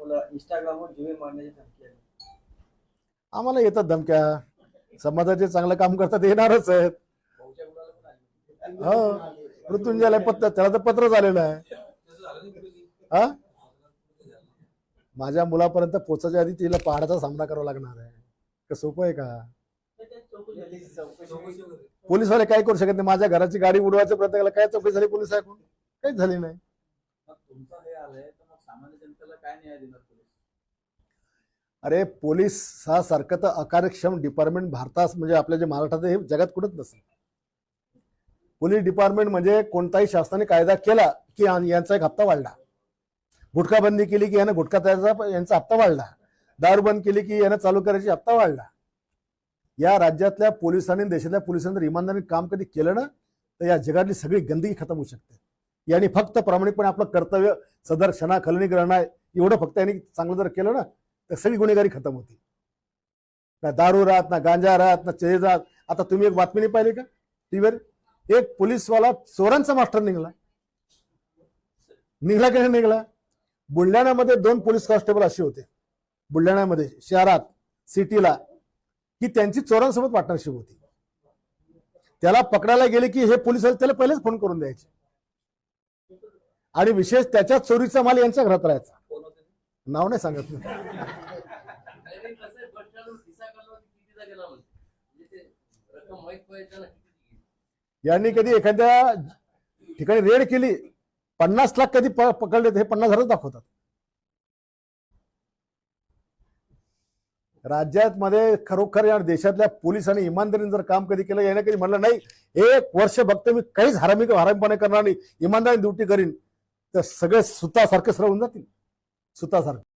दाखवलं, इंस्टाग्रामवर जीवे मारण्याची धमकी आली. आम्हाला येतात धमक्या, समाजाचे चांगलं काम करतात येणारच आहेत. भाऊच्या मुलाला पण आली. हो, मृत्युंजयला पत्र, त्याला तर पत्र झालेलं आहे. हा, माझ्या मुलापर्यंत पोचायच्या आधी तिला पहाडाचा सामना करावा लागणार आहे. का सोपं आहे का? पोलिसवाले काय करू शकत नाही. माझ्या घराची गाडी उडवायचा प्रयत्न केला, काय चौकशी झाली पोलीस ऐकून? काहीच झाली नाही. तुमचा हे आलंय तर मग सामान्य जनतेला काय न्याय देणार पोलीस? अरे पोलीस हा सारखं तर अकार्यक्षम डिपार्टमेंट भारतात म्हणजे आपल्या जे महाराष्ट्रात हे जगात कुठंच नसेल. पोलीस डिपार्टमेंट म्हणजे कोणताही शासनाने कायदा केला की यांचा एक हप्ता वाढला, गुटखा बंदी केली की यानं गुटखा त्याचा यांचा हप्ता वाढला, दारू बंद केली की यानं चालू करायची हप्ता वाढला. या राज्यातल्या पोलिसांनी, देशातल्या पोलिसांनी जर इमानदारीने काम कधी केलं ना तर या जगातली सगळी गंदगी खतम होऊ शकते. यांनी फक्त प्रामाणिकपणे आपलं कर्तव्य सदर क्षणा खलनीकरण आहे एवढं फक्त यांनी चांगलं जर केलं ना तर सगळी गुन्हेगारी खतम होती. ना दारू राहत, ना गांजा राहत, ना चेज राहत. आता तुम्ही एक बातमी नाही पाहिली का टीव्हीवर? एक पोलीसवाला चोरांचा मास्टर निघला की नाही निघला? बुलढाण्यामध्ये 2 पोलीस कॉन्स्टेबल असे होते बुलढाण्यामध्ये शहरात सिटीला की त्यांची चोरांसोबत पार्टनरशिप होती. त्याला पकडायला गेले की हे पोलीस त्याला पहिलेच फोन करून द्यायचे आणि विशेष त्याच्या चोरीचा माल यांच्या घरात राहायचा. नाव नाही सांगत मी. यांनी कधी एखाद्या ठिकाणी रेड केली 50 लाख कधी पकडले हे 50,000 दाखवतात. राज्यात मध्ये खरोखर या देशातल्या पोलिसांनी इमानदारीने जर काम कधी केलं, याने कधी म्हणलं नाही 1 वर्ष बघतो मी काहीच हरामीपणे करणार नाही, इमानदारी ड्युटी करीन, तर सगळे सुतासारखे सरळ होऊन जातील. सुतासारखे.